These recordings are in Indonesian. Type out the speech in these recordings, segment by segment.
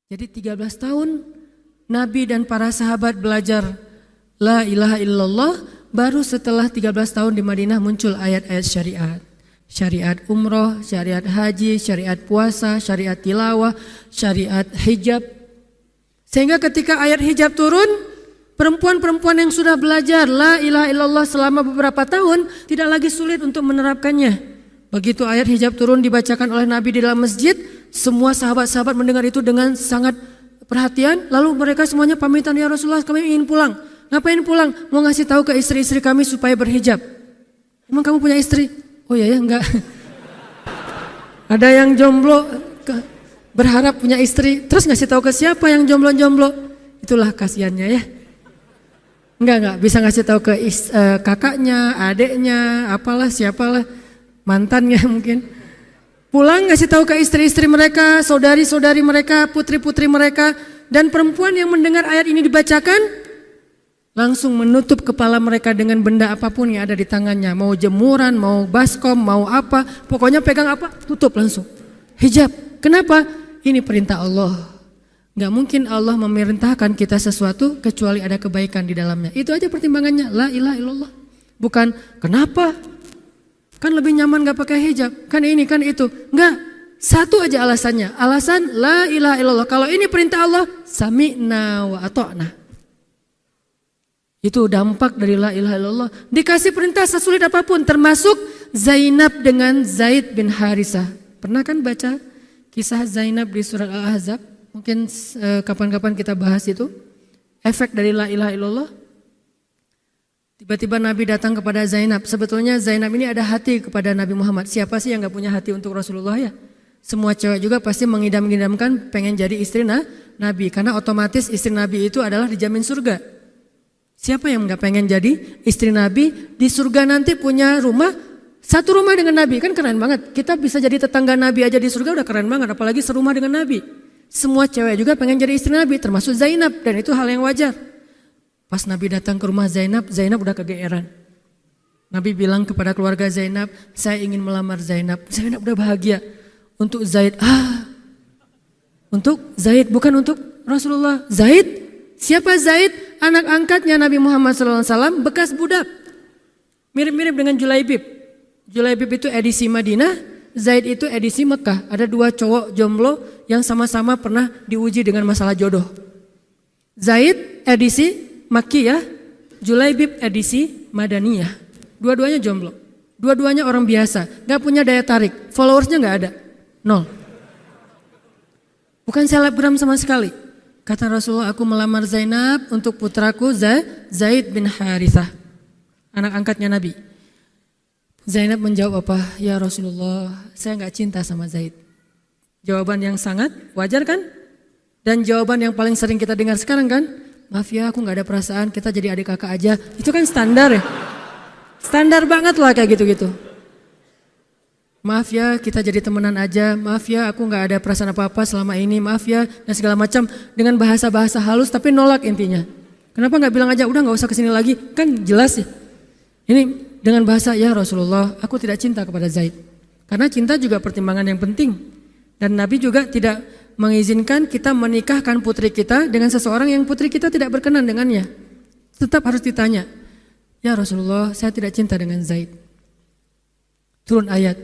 Jadi 13 tahun Nabi dan para sahabat belajar la ilaha illallah, baru setelah 13 tahun di Madinah muncul ayat-ayat syariat. Syariat umroh, syariat haji, syariat puasa, syariat tilawah, syariat hijab. Sehingga ketika ayat hijab turun, perempuan-perempuan yang sudah belajar la ilaha illallah selama beberapa tahun tidak lagi sulit untuk menerapkannya. Begitu ayat hijab turun dibacakan oleh Nabi di dalam masjid, semua sahabat-sahabat mendengar itu dengan sangat perhatian. Lalu mereka semuanya pamitan, ya Rasulullah kami ingin pulang. Ngapain pulang? Mau ngasih tahu ke istri-istri kami supaya berhijab. Emang kamu punya istri? Oh ya enggak. Ada yang jomblo berharap punya istri, terus ngasih tahu ke siapa yang jomblo-jomblo? Itulah kasihannya ya. Enggak bisa ngasih tahu ke kakaknya, adeknya, apalah siapalah, mantannya mungkin. Pulang ngasih tahu ke istri-istri mereka, saudari-saudari mereka, putri-putri mereka, dan perempuan yang mendengar ayat ini dibacakan langsung menutup kepala mereka dengan benda apapun yang ada di tangannya. Mau jemuran, mau baskom, mau apa. Pokoknya pegang apa, tutup langsung. Hijab. Kenapa? Ini perintah Allah. Gak mungkin Allah memerintahkan kita sesuatu kecuali ada kebaikan di dalamnya. Itu aja pertimbangannya. La ilaha illallah. Bukan kenapa? Kan lebih nyaman gak pakai hijab. Kan ini, kan itu. Enggak. Satu aja alasannya. Alasan la ilaha illallah. Kalau ini perintah Allah, sami'na wa ata'na. Itu dampak dari la ilaha illallah. Dikasih perintah sesulit apapun, termasuk Zainab dengan Zaid bin Harisah. Pernah kan baca kisah Zainab di surat Al-Ahzab? Mungkin kapan-kapan kita bahas itu. Efek dari la ilaha illallah. Tiba-tiba Nabi datang kepada Zainab. Sebetulnya Zainab ini ada hati kepada Nabi Muhammad. Siapa sih yang gak punya hati untuk Rasulullah ya? Semua cewek juga pasti mengidam-idamkan pengen jadi istri Nabi. Karena otomatis istri Nabi itu adalah dijamin surga. Siapa yang gak pengen jadi istri Nabi di surga nanti punya rumah, satu rumah dengan Nabi, kan keren banget. Kita bisa jadi tetangga Nabi aja di surga udah keren banget, apalagi serumah dengan Nabi. Semua cewek juga pengen jadi istri Nabi, termasuk Zainab, dan itu hal yang wajar. Pas Nabi datang ke rumah Zainab, Zainab udah kegeeran. Nabi bilang kepada keluarga Zainab, saya ingin melamar Zainab. Zainab udah bahagia. Untuk Zaid, untuk Zaid, bukan untuk Rasulullah. Zaid? Siapa Zaid? Anak angkatnya Nabi Muhammad SAW, bekas budak. Mirip-mirip dengan Julaibib. Julaibib itu edisi Madinah, Zaid itu edisi Mekah. Ada dua cowok jomblo yang sama-sama pernah diuji dengan masalah jodoh. Zaid edisi Makkiyah, Julaibib edisi Madaniyah. Dua-duanya jomblo. Dua-duanya orang biasa, gak punya daya tarik. Followersnya gak ada, 0. Bukan selebgram sama sekali. Kata Rasulullah, aku melamar Zainab untuk putraku Zaid bin Harithah, anak angkatnya Nabi. Zainab menjawab apa? Ya Rasulullah, saya gak cinta sama Zaid. Jawaban yang sangat wajar kan? Dan jawaban yang paling sering kita dengar sekarang kan? Maaf ya, aku gak ada perasaan, kita jadi adik kakak aja. Itu kan standar ya? Standar banget lah kayak gitu-gitu. Maaf ya, kita jadi temenan aja. Maaf ya, aku gak ada perasaan apa-apa selama ini. Maaf ya, dan segala macam dengan bahasa-bahasa halus tapi nolak intinya. Kenapa gak bilang aja, udah gak usah kesini lagi? Kan jelas ya. Ini dengan bahasa, ya Rasulullah, aku tidak cinta kepada Zaid. Karena cinta juga pertimbangan yang penting. Dan Nabi juga tidak mengizinkan kita menikahkan putri kita dengan seseorang yang putri kita tidak berkenan dengannya. Tetap harus ditanya, ya Rasulullah, saya tidak cinta dengan Zaid. Turun ayat.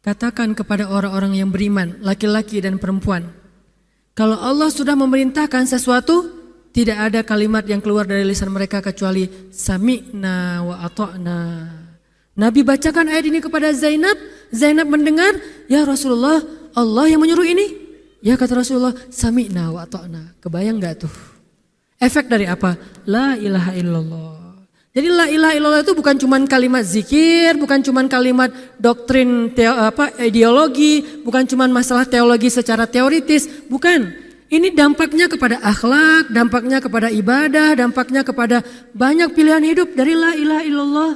Katakan kepada orang-orang yang beriman, laki-laki dan perempuan, kalau Allah sudah memerintahkan sesuatu, tidak ada kalimat yang keluar dari lisan mereka kecuali sami'na wa ata'na. Nabi bacakan ayat ini kepada Zainab, Zainab mendengar, ya Rasulullah, Allah yang menyuruh ini. Ya kata Rasulullah, sami'na wa ata'na. Kebayang gak tuh? Efek dari apa? La ilaha illallah. Jadi la ilaha illallah itu bukan cuma kalimat zikir, bukan cuma kalimat doktrin ideologi, bukan cuma masalah teologi secara teoritis, bukan. Ini dampaknya kepada akhlak, dampaknya kepada ibadah, dampaknya kepada banyak pilihan hidup dari la ilaha illallah.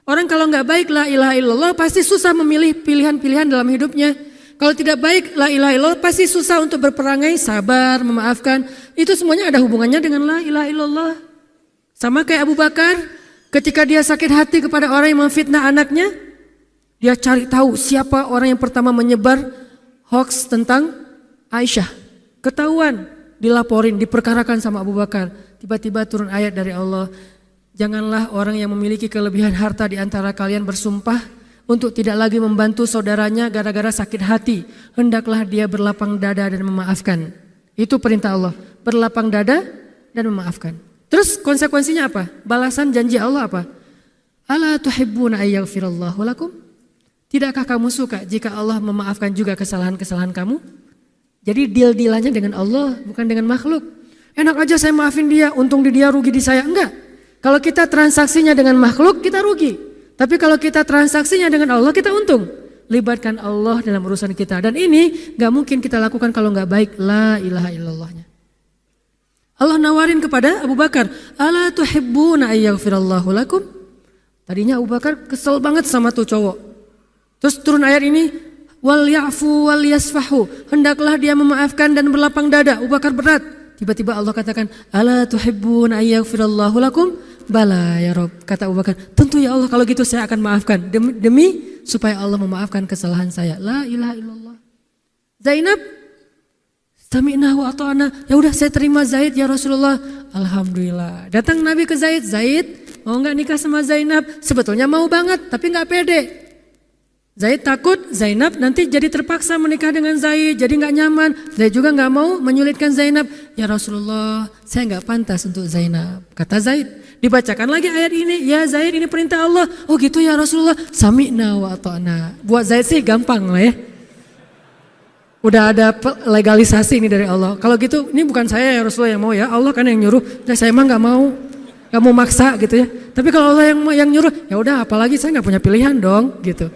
Orang kalau nggak baik la ilaha illallah pasti susah memilih pilihan-pilihan dalam hidupnya. Kalau tidak baik la ilaha illallah pasti susah untuk berperangai, sabar, memaafkan. Itu semuanya ada hubungannya dengan la ilaha illallah. Sama kayak Abu Bakar, ketika dia sakit hati kepada orang yang memfitnah anaknya, dia cari tahu siapa orang yang pertama menyebar hoax tentang Aisyah, ketahuan, dilaporin, diperkarakan sama Abu Bakar. Tiba-tiba turun ayat dari Allah, janganlah orang yang memiliki kelebihan harta di antara kalian bersumpah untuk tidak lagi membantu saudaranya gara-gara sakit hati. Hendaklah dia berlapang dada dan memaafkan. Itu perintah Allah, berlapang dada dan memaafkan. Terus konsekuensinya apa? Balasan janji Allah apa? Ala tuhibbuna ayyaghfirallahu lakum? Tidakkah kamu suka jika Allah memaafkan juga kesalahan-kesalahan kamu? Jadi deal-dealannya dengan Allah, bukan dengan makhluk. Enak aja saya maafin dia, untung di dia, rugi di saya. Enggak. Kalau kita transaksinya dengan makhluk, kita rugi. Tapi kalau kita transaksinya dengan Allah, kita untung. Libatkan Allah dalam urusan kita. Dan ini gak mungkin kita lakukan kalau gak baik. La ilaha illallahnya. Allah nawarin kepada Abu Bakar, ala tuhibbuna ayyaghfirallahu lakum? Tadinya Abu Bakar kesel banget sama tuh cowok. Terus turun ayat ini, wal ya'fu wal yasfahu. Hendaklah dia memaafkan dan berlapang dada. Abu Bakar berat. Tiba-tiba Allah katakan, ala tuhibbuna ayyaghfirallahu lakum? Bala ya Rob. Kata Abu Bakar, tentu ya Allah kalau gitu saya akan maafkan. Demi supaya Allah memaafkan kesalahan saya. La ilaha illallah. Zainab, sami'na wa ata'na. Ya udah saya terima Zaid ya Rasulullah. Alhamdulillah. Datang Nabi ke Zaid. Zaid mau gak nikah sama Zainab? Sebetulnya mau banget tapi gak pede. Zaid takut Zainab nanti jadi terpaksa menikah dengan Zaid, jadi gak nyaman. Zaid juga gak mau menyulitkan Zainab. Ya Rasulullah, saya gak pantas untuk Zainab. Kata Zaid, dibacakan lagi ayat ini. Ya Zaid, ini perintah Allah. Oh gitu ya Rasulullah, sami'na wa ata'na. Buat Zaid sih gampang lah ya. Udah ada legalisasi ini dari Allah. Kalau gitu, ini bukan saya ya Rasulullah yang mau ya, Allah kan yang nyuruh. Ya, saya emang gak mau maksa gitu ya. Tapi kalau Allah yang nyuruh, ya udah apalagi saya gak punya pilihan dong gitu.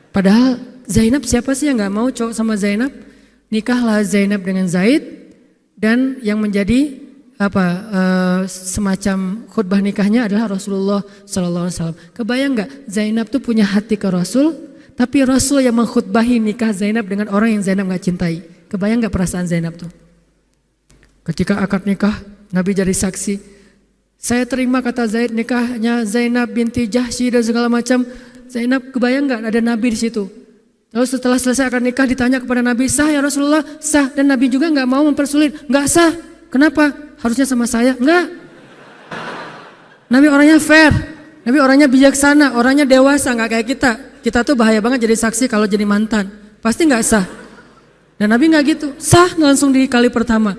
Padahal Zainab siapa sih yang gak mau cowok sama Zainab? Nikahlah Zainab dengan Zaid dan yang menjadi semacam khutbah nikahnya adalah Rasulullah SAW. Kebayang gak Zainab tuh punya hati ke Rasul, tapi Rasul yang mengkhutbahi nikah Zainab dengan orang yang Zainab gak cintai. Kebayang gak perasaan Zainab tuh? Ketika akad nikah, Nabi jadi saksi. Saya terima kata Zaid nikahnya Zainab binti Jahsy dan segala macam. Zainab kebayang gak ada Nabi di situ? Lalu setelah selesai akad nikah ditanya kepada Nabi, sah ya Rasulullah? Sah. Dan Nabi juga gak mau mempersulit. Gak sah. Kenapa? Harusnya sama saya. Enggak. Nabi orangnya fair. Nabi orangnya bijaksana. Orangnya dewasa. Gak kayak kita. Kita tuh bahaya banget jadi saksi kalau jadi mantan. Pasti gak sah. Dan Nabi gak gitu. Sah langsung di kali pertama.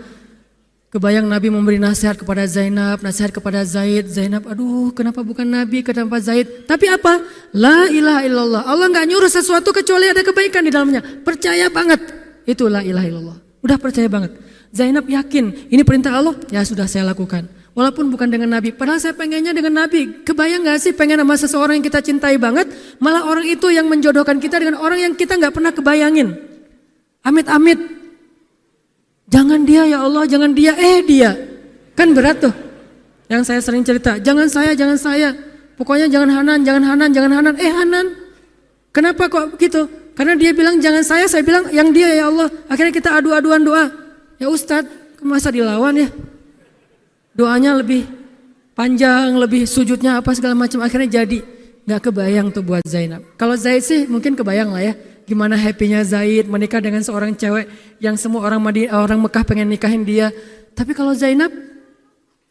Kebayang Nabi memberi nasihat kepada Zainab, nasihat kepada Zaid. Zainab, aduh kenapa bukan Nabi, kenapa Zaid? Tapi apa? La ilaha illallah. Allah gak nyuruh sesuatu kecuali ada kebaikan di dalamnya. Percaya banget. Itu la ilaha illallah. Udah percaya banget. Zainab yakin, ini perintah Allah, ya sudah saya lakukan. Walaupun bukan dengan Nabi, padahal saya pengennya dengan Nabi. Kebayang gak sih pengen sama seseorang yang kita cintai banget, malah orang itu yang menjodohkan kita dengan orang yang kita gak pernah kebayangin. Amit-amit. Jangan dia ya Allah, jangan dia, dia. Kan berat tuh. Yang saya sering cerita, jangan saya. Pokoknya jangan Hanan, Hanan. Kenapa kok begitu? Karena dia bilang jangan saya bilang yang dia ya Allah. Akhirnya kita adu-aduan doa. Ya Ustadz, masa dilawan ya? Doanya lebih panjang, lebih sujudnya apa segala macam. Akhirnya jadi. Gak kebayang tuh buat Zainab. Kalau Zaid sih mungkin kebayang lah ya. Gimana happynya Zaid menikah dengan seorang cewek yang semua orang Mekah pengen nikahin dia. Tapi kalau Zainab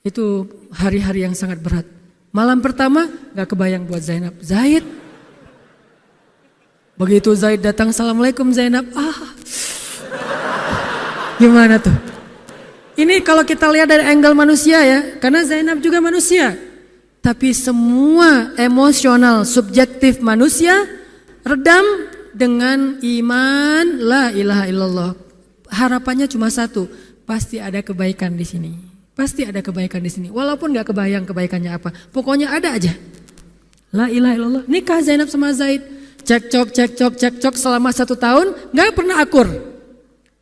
itu hari-hari yang sangat berat. Malam pertama gak kebayang buat Zainab. Zaid. Begitu Zaid datang, assalamualaikum Zainab. Gimana tuh? Ini kalau kita lihat dari angle manusia ya. Karena Zainab juga manusia. Tapi semua emosional subjektif manusia redam dengan iman la ilaha illallah. Harapannya cuma satu, pasti ada kebaikan di sini. Pasti ada kebaikan di sini. Walaupun gak kebayang kebaikannya apa, pokoknya ada aja. La ilaha illallah. Nikah Zainab sama Zaid, cekcok selama 1 tahun, gak pernah akur.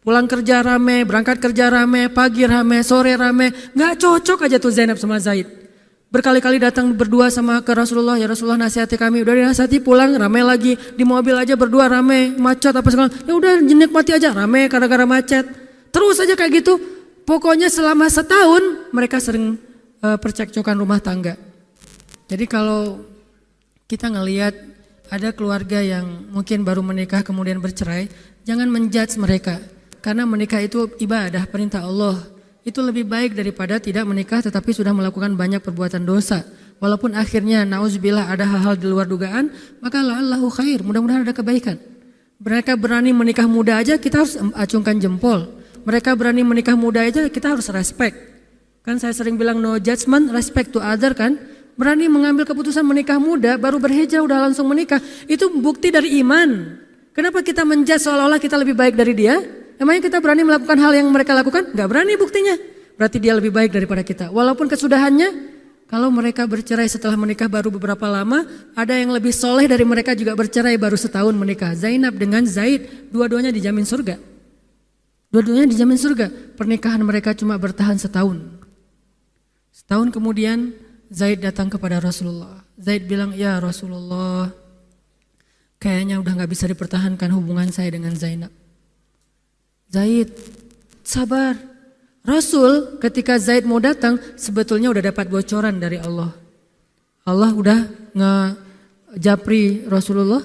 Pulang kerja rame, berangkat kerja rame, pagi rame, sore rame, gak cocok aja tuh Zainab sama Zaid. Berkali-kali datang berdua sama ke Rasulullah, ya Rasulullah nasihati kami, udah dinasihati pulang rame lagi, di mobil aja berdua rame, macet apa segala, ya udah nikmati aja rame gara-gara macet, terus aja kayak gitu. Pokoknya selama 1 tahun mereka sering percekcokan rumah tangga. Jadi kalau kita ngelihat ada keluarga yang mungkin baru menikah kemudian bercerai, jangan menjudge mereka, Karena menikah itu ibadah, perintah Allah. Itu lebih baik daripada tidak menikah tetapi sudah melakukan banyak perbuatan dosa. Walaupun akhirnya nauzubillah ada hal-hal di luar dugaan, maka la'allahu khair, mudah-mudahan ada kebaikan. Mereka berani menikah muda aja kita harus acungkan jempol. Mereka berani menikah muda aja kita harus respect. Kan saya sering bilang no judgment, respect to other kan. Berani mengambil keputusan menikah muda, baru berhijrah udah langsung menikah. Itu bukti dari iman. Kenapa kita menjudge seolah-olah kita lebih baik dari dia? Emangnya kita berani melakukan hal yang mereka lakukan? Gak berani buktinya. Berarti dia lebih baik daripada kita. Walaupun kesudahannya, kalau mereka bercerai setelah menikah baru beberapa lama, ada yang lebih soleh dari mereka juga bercerai baru setahun menikah. Zainab dengan Zaid, dua-duanya dijamin surga. Dua-duanya dijamin surga. Pernikahan mereka cuma bertahan setahun. Setahun kemudian Zaid datang kepada Rasulullah. Zaid bilang, ya Rasulullah, kayaknya udah gak bisa dipertahankan hubungan saya dengan Zainab. Zaid, sabar. Rasul ketika Zaid mau datang sebetulnya udah dapat bocoran dari Allah. Allah udah ngejapri Rasulullah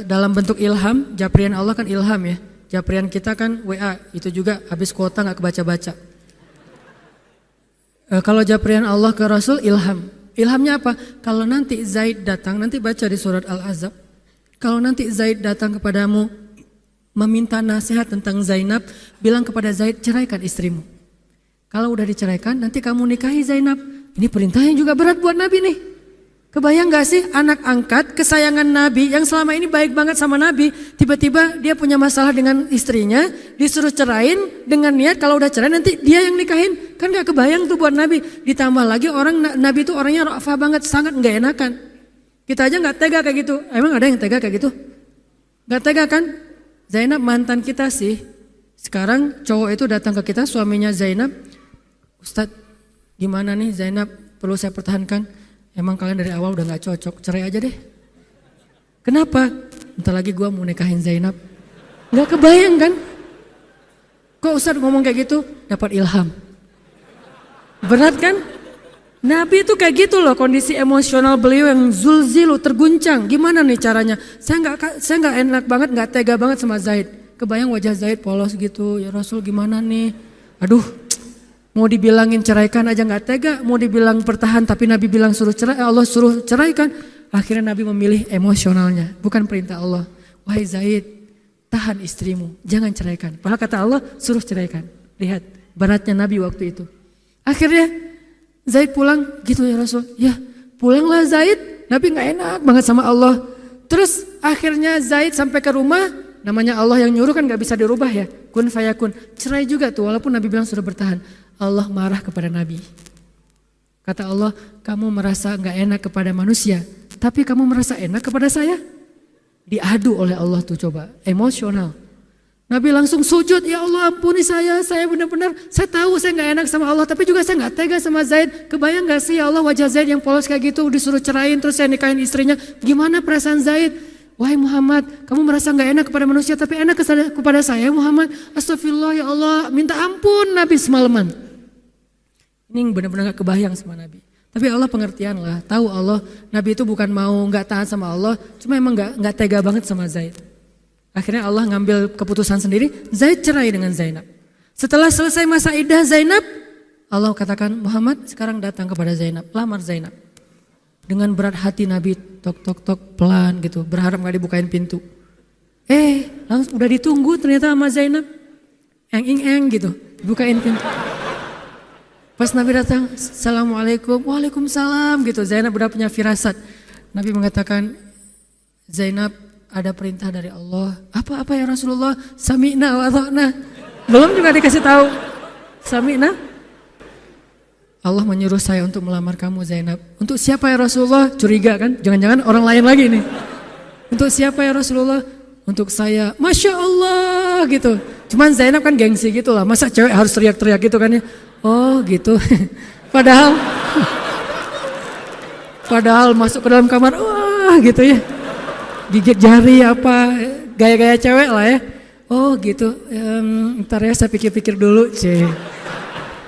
dalam bentuk ilham. Japrian Allah kan ilham ya. Japrian kita kan WA, itu juga habis kuota gak kebaca-baca. Kalau japrian Allah ke Rasul ilham. Ilhamnya apa? Kalau nanti Zaid datang, nanti baca di surat Al-Ahzab. Kalau nanti Zaid datang kepadamu meminta nasihat tentang Zainab, bilang kepada Zaid, ceraikan istrimu. Kalau udah diceraikan, nanti kamu nikahi Zainab. Ini perintahnya juga berat buat Nabi nih. Kebayang gak sih anak angkat kesayangan Nabi yang selama ini baik banget sama Nabi, tiba-tiba dia punya masalah dengan istrinya, disuruh cerain dengan niat kalau udah cerai nanti dia yang nikahin. Kan gak kebayang tuh buat Nabi. Ditambah lagi Nabi itu orangnya ra'fah banget, sangat gak enakan. Kita aja gak tega kayak gitu. Emang ada yang tega kayak gitu? Gak tega kan? Zainab mantan kita sih. Sekarang cowok itu datang ke kita, suaminya Zainab. Ustadz, gimana nih Zainab, perlu saya pertahankan? Emang kalian dari awal udah gak cocok, cerai aja deh. Kenapa? Bentar lagi gue mau nikahin Zainab. Gak kebayang kan? Kok Ustadz ngomong kayak gitu? Dapat ilham. Berat kan? Nabi itu kayak gitu loh, kondisi emosional beliau yang zulzilu, terguncang. Gimana nih caranya? Saya nggak enak banget, nggak tega banget sama Zaid. Kebayang wajah Zaid polos gitu, ya Rasul gimana nih? Aduh, mau dibilangin ceraikan aja nggak tega, mau dibilang pertahan tapi Nabi bilang suruh cerai, Allah suruh ceraikan. Akhirnya Nabi memilih emosionalnya, bukan perintah Allah. Wahai Zaid, tahan istrimu, jangan ceraikan. Padahal kata Allah suruh ceraikan. Lihat beratnya Nabi waktu itu. Akhirnya Zaid pulang, gitu ya Rasul. Ya pulanglah Zaid, Nabi gak enak banget sama Allah. Terus akhirnya Zaid sampai ke rumah, namanya Allah yang nyuruh kan gak bisa dirubah ya. Kun fayakun, cerai juga tuh walaupun Nabi bilang sudah bertahan. Allah marah kepada Nabi. Kata Allah, kamu merasa gak enak kepada manusia, tapi kamu merasa enak kepada saya? Diadu oleh Allah tuh coba, emosional. Nabi langsung sujud, ya Allah ampuni saya benar-benar, saya tahu saya gak enak sama Allah, tapi juga saya gak tega sama Zaid. Kebayang gak sih ya Allah wajah Zaid yang polos kayak gitu, disuruh cerain terus saya nikahin istrinya, gimana perasaan Zaid? Wahai Muhammad, kamu merasa gak enak kepada manusia tapi enak kepada saya Muhammad. Astagfirullah ya Allah, minta ampun Nabi semalaman. Ini benar-benar gak kebayang sama Nabi. Tapi Allah pengertian lah, tahu Allah Nabi itu bukan mau gak taat sama Allah, cuma emang gak tega banget sama Zaid. Akhirnya Allah ngambil keputusan sendiri, Zaid cerai dengan Zainab. Setelah selesai masa iddah Zainab, Allah katakan Muhammad sekarang datang kepada Zainab, lamar Zainab. Dengan berat hati Nabi tok pelan gitu, berharap gak dibukain pintu. Langsung udah ditunggu ternyata sama Zainab, eng gitu, bukain pintu. Pas Nabi datang, Assalamualaikum, Waalaikumsalam gitu, Zainab udah punya firasat. Nabi mengatakan, Zainab ada perintah dari Allah. Apa ya Rasulullah? Sami'na wa ata'na. Belum juga dikasih tahu. Sami'na. Allah menyuruh saya untuk melamar kamu Zainab. Untuk siapa ya Rasulullah? Curiga kan? Jangan-jangan orang lain lagi nih. Untuk siapa ya Rasulullah? Untuk saya. Masya Allah gitu. Cuman Zainab kan gengsi gitu lah. Masa cewek harus teriak-teriak gitu kan ya? Oh gitu. Padahal masuk ke dalam kamar. Wah gitu ya. Gigit jari apa, gaya-gaya cewek lah ya. Oh gitu, ntar ya saya pikir-pikir dulu.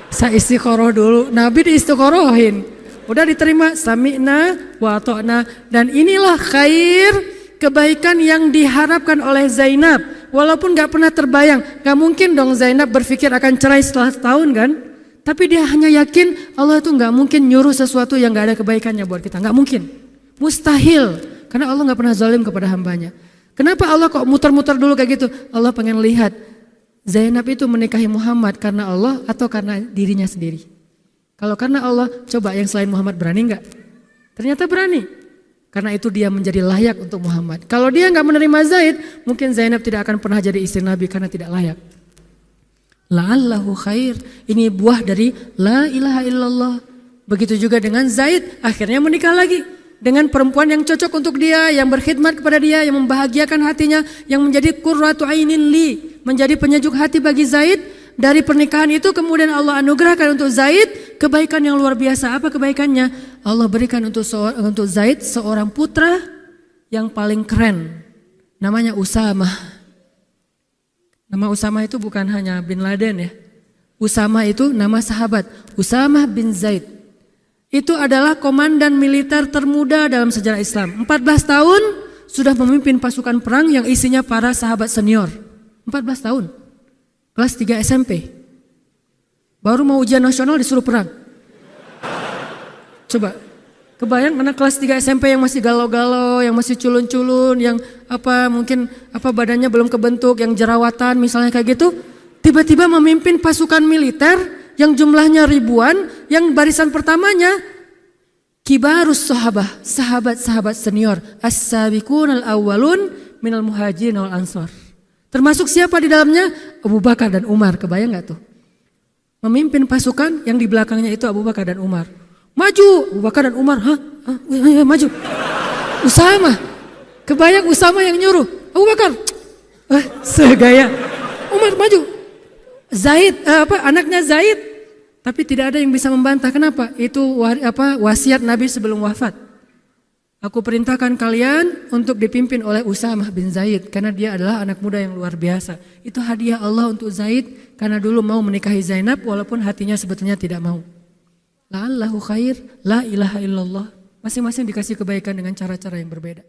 Saya istiqoroh dulu, Nabi diistiqorohin. Udah diterima, sami'na wa ata'na. Dan inilah khair, kebaikan yang diharapkan oleh Zainab. walaupun gak pernah terbayang, gak mungkin dong Zainab berpikir akan cerai setelah setahun kan. Tapi dia hanya yakin Allah itu gak mungkin nyuruh sesuatu yang gak ada kebaikannya buat kita, gak mungkin. Mustahil, karena Allah gak pernah zalim kepada hambanya. Kenapa Allah kok muter-muter dulu kayak gitu? Allah pengen lihat Zainab itu menikahi Muhammad karena Allah atau karena dirinya sendiri. Kalau karena Allah, coba yang selain Muhammad berani enggak? Ternyata berani. Karena itu dia menjadi layak untuk Muhammad. Kalau dia enggak menerima Zaid, mungkin Zainab tidak akan pernah jadi istri Nabi karena tidak layak. La'allahu khair. Ini buah dari la ilaha illallah. Begitu juga dengan Zaid, akhirnya menikah lagi. Dengan perempuan yang cocok untuk dia, yang berkhidmat kepada dia, yang membahagiakan hatinya, yang menjadi qurratu ainin li, menjadi penyejuk hati bagi Zaid. Dari pernikahan itu kemudian Allah anugerahkan untuk Zaid kebaikan yang luar biasa. Apa kebaikannya? Allah berikan untuk Zaid seorang putra yang paling keren. Namanya Usamah. Nama Usamah itu bukan hanya bin Laden ya. Usamah itu nama sahabat. Usamah bin Zaid. Itu adalah komandan militer termuda dalam sejarah Islam. 14 tahun sudah memimpin pasukan perang yang isinya para sahabat senior. 14 tahun. Kelas 3 SMP. Baru mau ujian nasional disuruh perang. Coba, kebayang anak kelas 3 SMP yang masih galau-galau, yang masih culun-culun, yang mungkin badannya belum kebentuk, yang jerawatan misalnya kayak gitu. Tiba-tiba memimpin pasukan militer yang jumlahnya ribuan, yang barisan pertamanya kibarus sahabah, sahabat-sahabat senior, as-sabiqun al-awwalun minal muhajirin wal ansor. Termasuk siapa di dalamnya? Abu Bakar dan Umar. Kebayang gak tuh? Memimpin pasukan yang di belakangnya itu Abu Bakar dan Umar. Maju! Abu Bakar dan Umar. Maju. Usamah. Kebayang Usamah yang nyuruh. Abu Bakar. Segaya. Umar maju. Zaid, anaknya Zaid. Tapi tidak ada yang bisa membantah. Kenapa? Itu wasiat Nabi sebelum wafat. Aku perintahkan kalian untuk dipimpin oleh Usamah bin Zaid karena dia adalah anak muda yang luar biasa. Itu hadiah Allah untuk Zaid karena dulu mau menikahi Zainab walaupun hatinya sebetulnya tidak mau. La'allahu khair, la ilaha illallah. Masing-masing dikasih kebaikan dengan cara-cara yang berbeda.